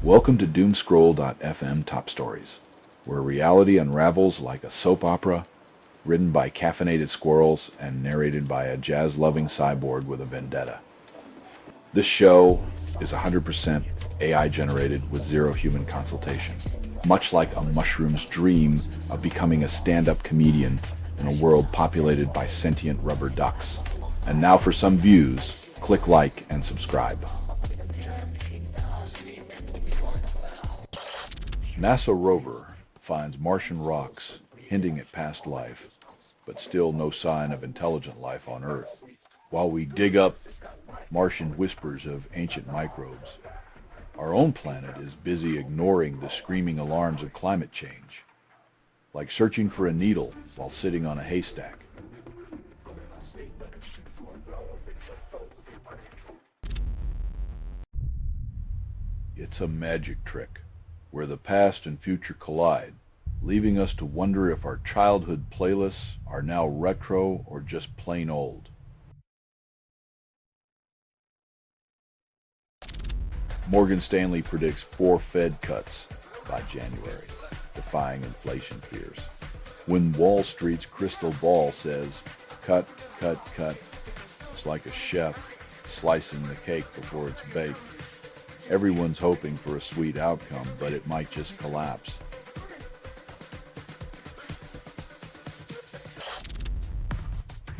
Welcome to Doomscroll.fm Top Stories, where reality unravels like a soap opera, written by caffeinated squirrels and narrated by a jazz-loving cyborg with a vendetta. This show is 100% AI generated with zero human consultation, much like a mushroom's dream of becoming a stand-up comedian in a world populated by sentient rubber ducks. And now for some views, click like and subscribe. NASA rover finds Martian rocks hinting at past life, but still no sign of intelligent life on Earth. While we dig up Martian whispers of ancient microbes, our own planet is busy ignoring the screaming alarms of climate change, like searching for a needle while sitting on a haystack. It's a magic trick, where the past and future collide, leaving us to wonder if our childhood playlists are now retro or just plain old. Morgan Stanley predicts 4 Fed cuts by January, defying inflation fears. When Wall Street's crystal ball says, cut, cut, cut, it's like a chef slicing the cake before it's baked. Everyone's hoping for a sweet outcome, but it might just collapse.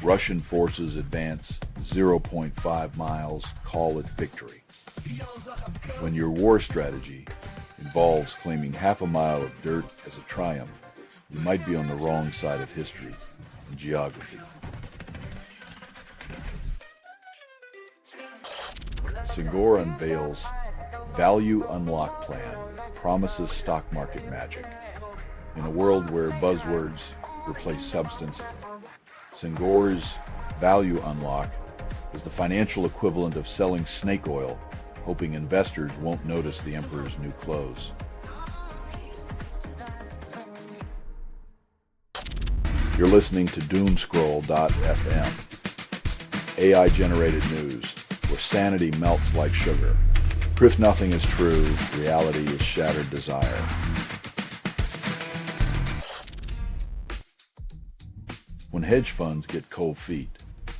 Russian forces advance 0.5 miles, call it victory. When your war strategy involves claiming half a mile of dirt as a triumph, you might be on the wrong side of history and geography. Singor unveils Value Unlock Plan, promises stock market magic. In a world where buzzwords replace substance, Singor's Value Unlock is the financial equivalent of selling snake oil, hoping investors won't notice the emperor's new clothes. You're listening to Doomscroll.fm, AI-generated news, where sanity melts like sugar. Proof nothing is true, reality is shattered desire. When hedge funds get cold feet,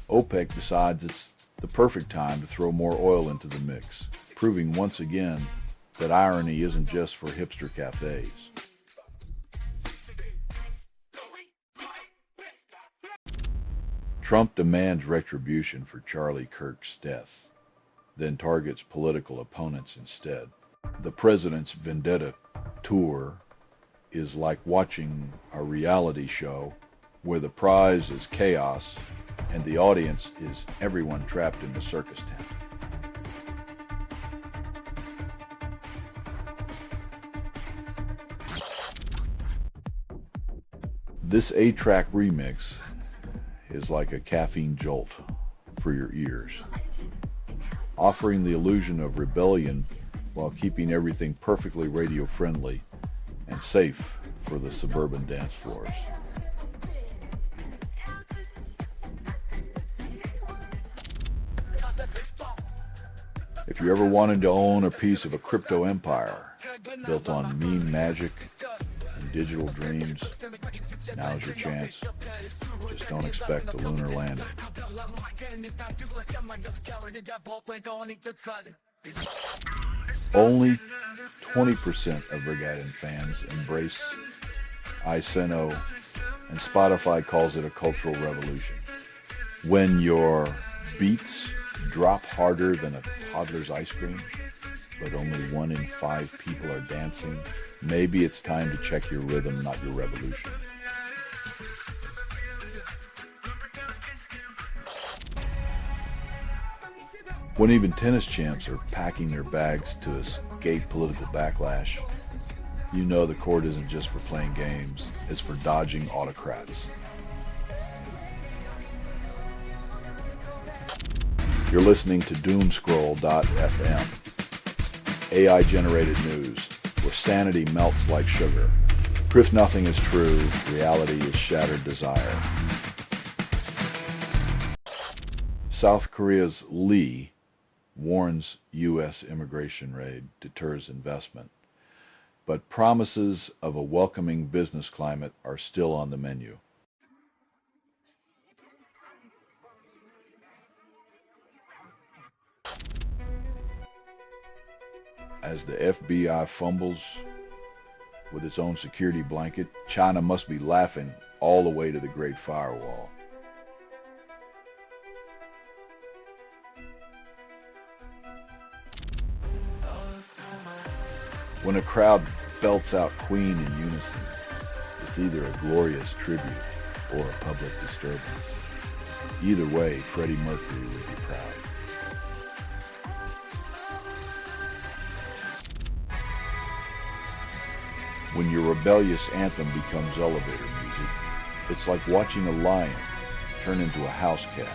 OPEC decides it's the perfect time to throw more oil into the mix, proving once again that irony isn't just for hipster cafes. Trump demands retribution for Charlie Kirk's death, then targets political opponents instead. The president's vendetta tour is like watching a reality show where the prize is chaos and the audience is everyone trapped in the circus tent. This 8-track remix is like a caffeine jolt for your ears, offering the illusion of rebellion while keeping everything perfectly radio-friendly and safe for the suburban dance floors. If you ever wanted to own a piece of a crypto empire built on meme magic and digital dreams, now's your chance. Just don't expect a lunar landing. Only 20% of Brigadon fans embrace iSeno, and Spotify calls it a cultural revolution. When your beats drop harder than a toddler's ice cream, but only 1 in 5 people are dancing, maybe it's time to check your rhythm, not your revolution. When even tennis champs are packing their bags to escape political backlash, you know the court isn't just for playing games, it's for dodging autocrats. You're listening to Doomscroll.fm, AI-generated news, where sanity melts like sugar. Proof nothing is true, reality is shattered desire. South Korea's Lee warns U.S. immigration raid deters investment. But promises of a welcoming business climate are still on the menu. As the FBI fumbles with its own security blanket, China must be laughing all the way to the Great Firewall. When a crowd belts out Queen in unison, it's either a glorious tribute or a public disturbance. Either way, Freddie Mercury would be proud. When your rebellious anthem becomes elevator music, it's like watching a lion turn into a house cat.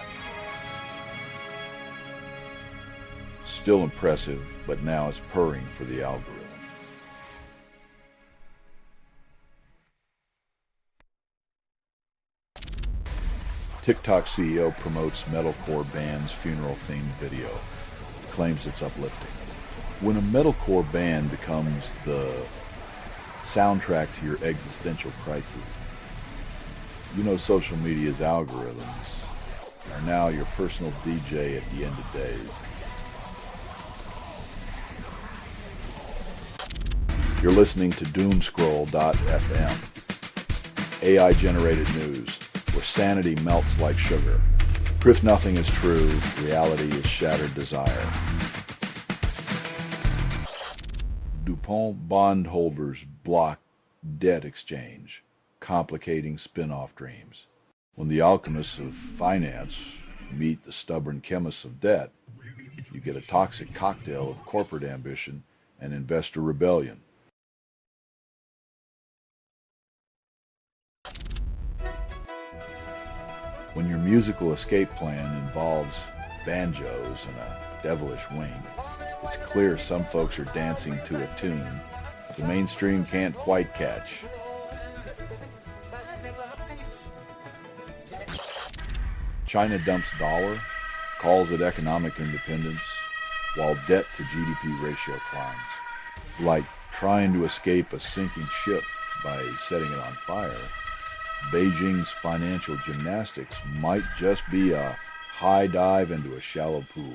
Still impressive, but now it's purring for the algorithm. TikTok CEO promotes metalcore band's funeral-themed video. Claims it's uplifting. When a metalcore band becomes the soundtrack to your existential crisis, you know social media's algorithms are now your personal DJ at the end of days. You're listening to Doomscroll.fm, AI-generated news, where sanity melts like sugar. Proof nothing is true, reality is shattered desire. DuPont bondholders block debt exchange, complicating spin-off dreams. When the alchemists of finance meet the stubborn chemists of debt, you get a toxic cocktail of corporate ambition and investor rebellion. When your musical escape plan involves banjos and a devilish wing, it's clear some folks are dancing to a tune the mainstream can't quite catch. China dumps dollar, calls it economic independence, while debt to GDP ratio climbs. Like trying to escape a sinking ship by setting it on fire, Beijing's financial gymnastics might just be a high dive into a shallow pool.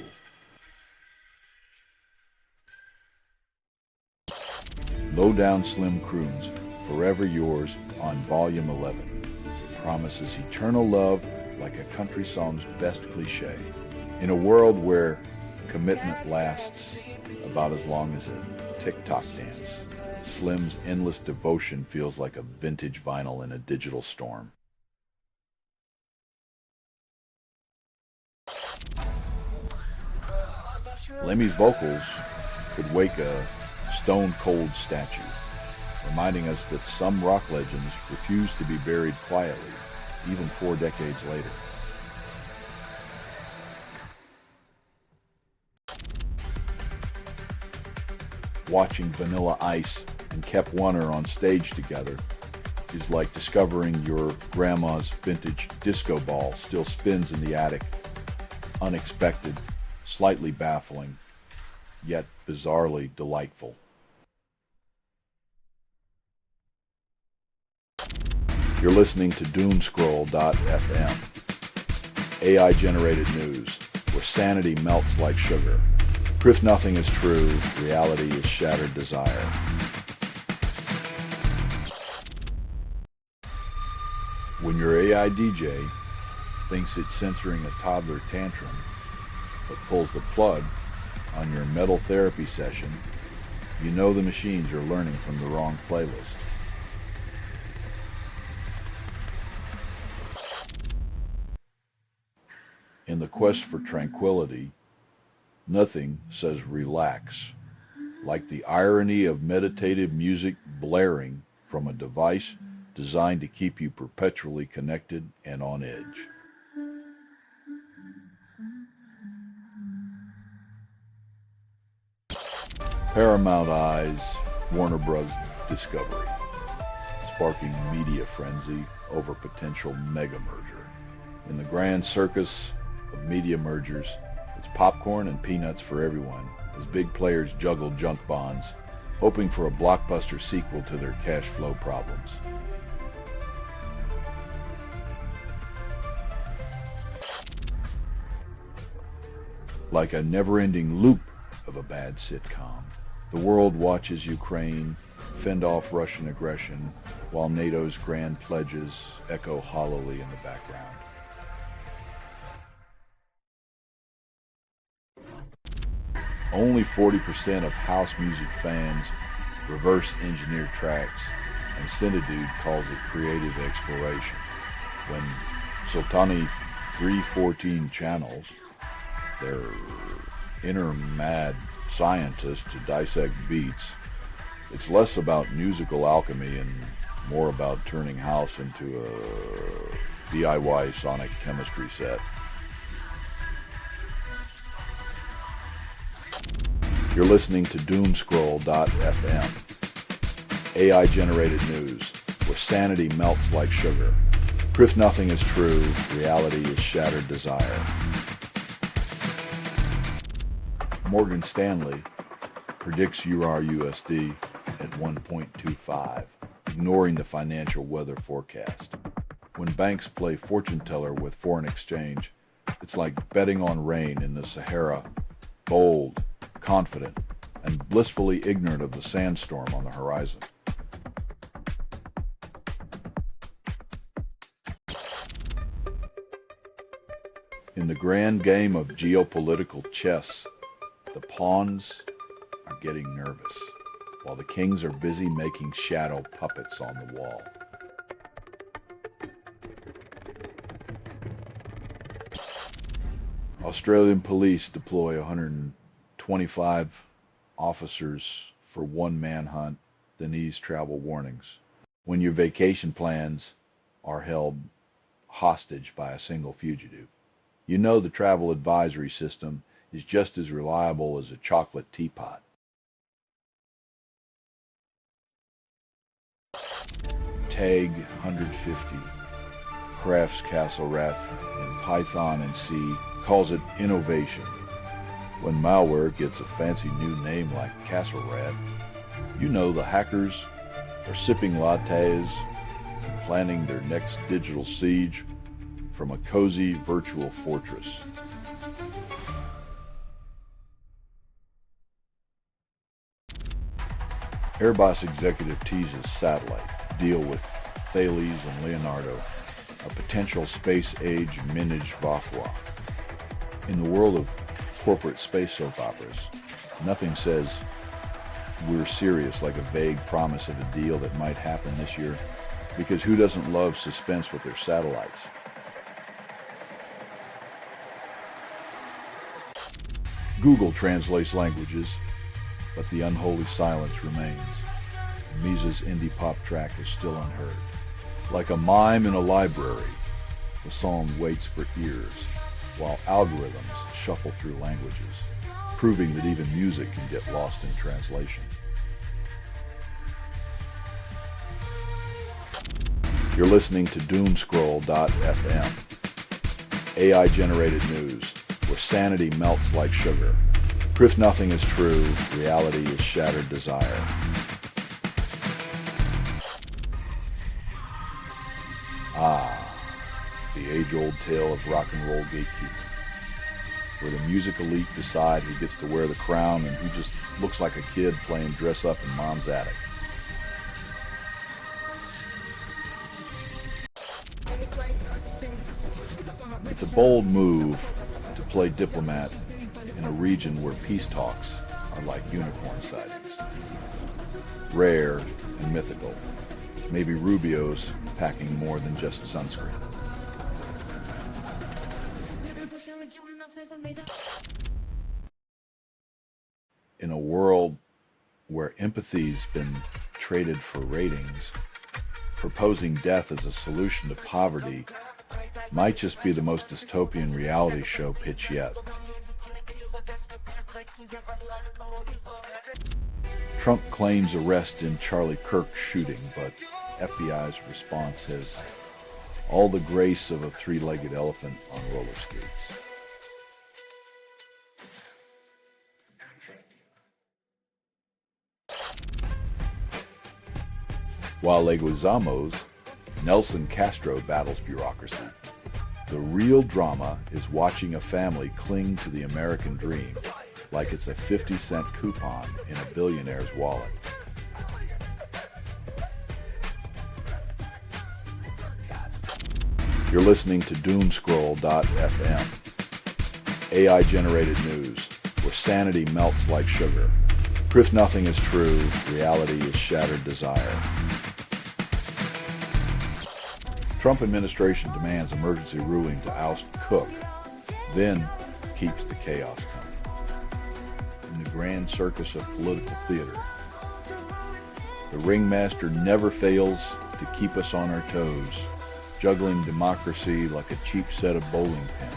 Low Down Slim Croons, Forever Yours on Volume 11, promises eternal love like a country song's best cliche. In a world where commitment lasts about as long as a TikTok dance, Slim's endless devotion feels like a vintage vinyl in a digital storm. Lemmy's vocals could wake a stone-cold statue, reminding us that some rock legends refuse to be buried quietly, even 4 decades later. Watching Vanilla Ice and Kep Warner on stage together is like discovering your grandma's vintage disco ball still spins in the attic. Unexpected, slightly baffling, yet bizarrely delightful. You're listening to Doomscroll.fm, AI-generated news, where sanity melts like sugar. Proof nothing is true, reality is shattered desire. When your AI DJ thinks it's censoring a toddler tantrum, but pulls the plug on your metal therapy session, you know the machines are learning from the wrong playlist. In the quest for tranquility, nothing says relax, like the irony of meditative music blaring from a device designed to keep you perpetually connected and on edge. Paramount eyes Warner Bros. Discovery, sparking media frenzy over potential mega merger. In the grand circus of media mergers, It's popcorn and peanuts for everyone, as big players juggle junk bonds, hoping for a blockbuster sequel to their cash flow problems. Like a never-ending loop of a bad sitcom, the world watches Ukraine fend off Russian aggression while NATO's grand pledges echo hollowly in the background. Only 40% of house music fans reverse engineer tracks, and Cinedude calls it creative exploration. When Sultani 314 channels their inner mad scientist to dissect beats, it's less about musical alchemy and more about turning house into a DIY sonic chemistry set. You're listening to Doomscroll.fm, AI-generated news, where sanity melts like sugar. Proof nothing is true, reality is shattered desire. Morgan Stanley predicts EUR/USD at 1.25, ignoring the financial weather forecast. When banks play fortune teller with foreign exchange, it's like betting on rain in the Sahara, bold, confident, and blissfully ignorant of the sandstorm on the horizon. In the grand game of geopolitical chess, the pawns are getting nervous, while the kings are busy making shadow puppets on the wall. Australian police deploy 125 officers for one manhunt, then ease travel warnings. When your vacation plans are held hostage by a single fugitive, you know the travel advisory system is just as reliable as a chocolate teapot. Tag 150, Crafts Castle Rat in Python and C calls it innovation. When malware gets a fancy new name like Castle Rat, you know the hackers are sipping lattes and planning their next digital siege from a cozy virtual fortress. Airbus executive teases satellite deal with Thales and Leonardo, a potential space-age Ménage Vaufroy. In the world of corporate space soap operas, nothing says we're serious like a vague promise of a deal that might happen this year, because who doesn't love suspense with their satellites? Google translates languages, but the unholy silence remains. Misa's indie pop track is still unheard. Like a mime in a library, the song waits for ears, while algorithms shuffle through languages, proving that even music can get lost in translation. You're listening to Doomscroll.fm, AI-generated news, where sanity melts like sugar. Proof nothing is true, reality is shattered desire. The age-old tale of rock and roll gatekeeping, where the music elite decide who gets to wear the crown and who just looks like a kid playing dress-up in mom's attic. It's a bold move to play diplomat in a region where peace talks are like unicorn sightings. Rare and mythical. Maybe Rubio's packing more than just sunscreen. In a world where empathy's been traded for ratings, proposing death as a solution to poverty might just be the most dystopian reality show pitch yet. Trump claims arrest in Charlie Kirk shooting, but FBI's response has all the grace of a three-legged elephant on roller skates. While Leguizamo's Nelson Castro battles bureaucracy. The real drama is watching a family cling to the American dream like it's a 50-cent coupon in a billionaire's wallet. You're listening to Doomscroll.fm, AI-generated news, where sanity melts like sugar. Proof nothing is true, reality is shattered desire. Trump administration demands emergency ruling to oust Cook, then keeps the chaos coming. In the grand circus of political theater, the ringmaster never fails to keep us on our toes, juggling democracy like a cheap set of bowling pins.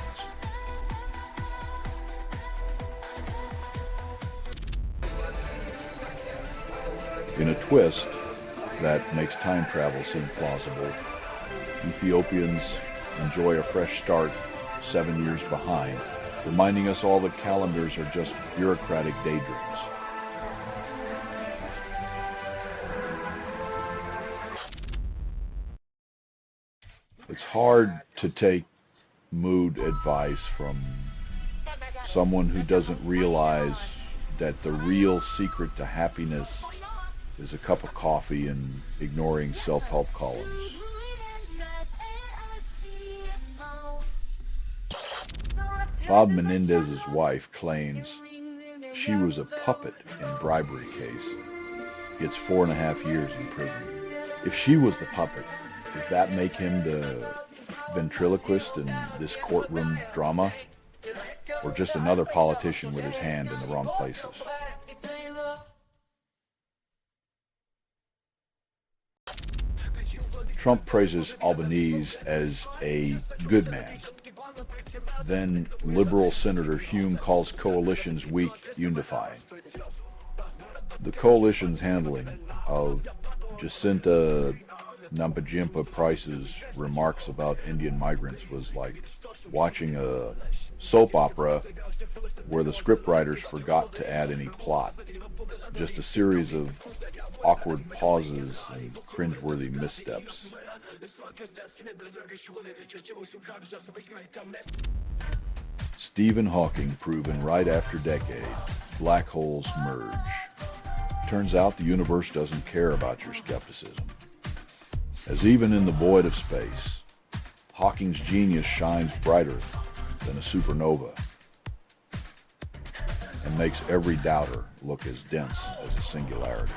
In a twist that makes time travel seem plausible, Ethiopians enjoy a fresh start 7 years behind, reminding us all that calendars are just bureaucratic daydreams. It's hard to take mood advice from someone who doesn't realize that the real secret to happiness is a cup of coffee and ignoring self-help columns. Bob Menendez's wife claims she was a puppet in bribery case. Gets 4.5 years in prison. If she was the puppet, does that make him the ventriloquist in this courtroom drama? Or just another politician with his hand in the wrong places? Trump praises Albanese as a good man. Then liberal Senator Hume calls coalitions weak, unifying. The coalition's handling of Jacinta Nampijinpa Price's remarks about Indian migrants was like watching a soap opera where the scriptwriters forgot to add any plot. Just a series of awkward pauses and cringeworthy missteps. Stephen Hawking proven right after decade, black holes merge. Turns out the universe doesn't care about your skepticism. As even in the void of space, Hawking's genius shines brighter than a supernova and makes every doubter look as dense as a singularity.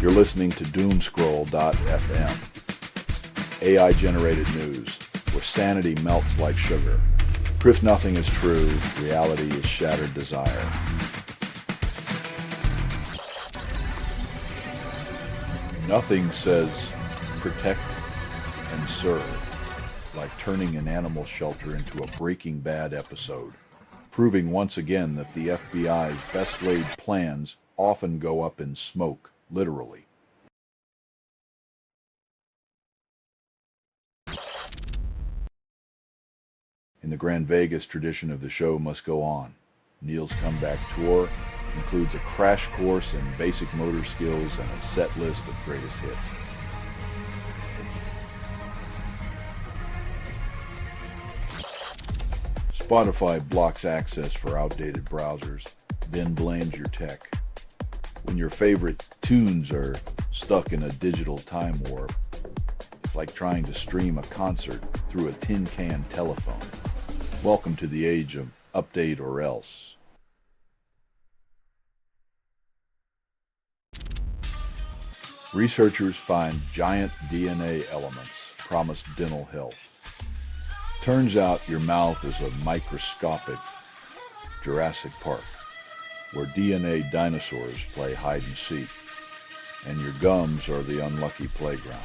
You're listening to Doomscroll.fm, AI-generated news, where sanity melts like sugar. Proof nothing is true, reality is shattered desire. Nothing says protect and serve like turning an animal shelter into a Breaking Bad episode, proving once again that the FBI's best laid plans often go up in smoke, literally. In the Grand Vegas tradition of the show must go on, Neil's comeback tour includes a crash course in basic motor skills and a set list of greatest hits. Spotify blocks access for outdated browsers, then blames your tech. When your favorite tunes are stuck in a digital time warp, it's like trying to stream a concert through a tin can telephone. Welcome to the age of update or else. Researchers find giant DNA elements promise dental health. Turns out your mouth is a microscopic Jurassic Park, where DNA dinosaurs play hide and seek, and your gums are the unlucky playground.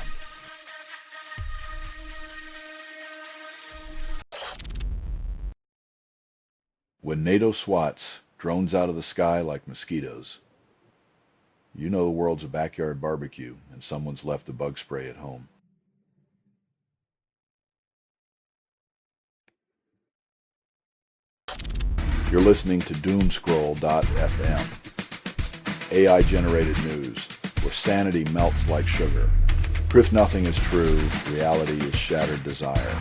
When NATO SWATs drones out of the sky like mosquitoes, you know the world's a backyard barbecue and someone's left the bug spray at home. You're listening to doomscroll.fm, AI-generated news, where sanity melts like sugar. If nothing is true, reality is shattered desire.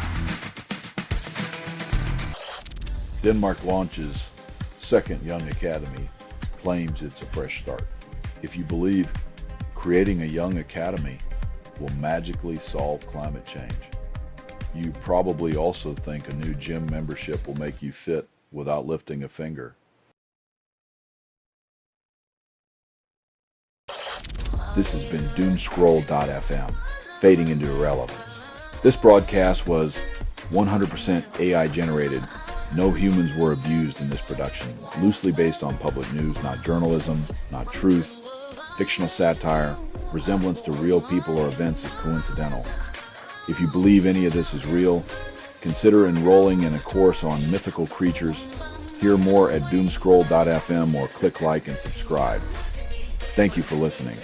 Denmark launches second young academy, claims it's a fresh start. If you believe creating a young academy will magically solve climate change, you probably also think a new gym membership will make you fit without lifting a finger. This has been doomscroll.fm, fading into irrelevance. This broadcast was 100% AI generated. No humans were abused in this production. Loosely based on public news, not journalism, not truth. Fictional satire, resemblance to real people or events is coincidental. If you believe any of this is real, consider enrolling in a course on mythical creatures. Hear more at doomscroll.fm or click like and subscribe. Thank you for listening.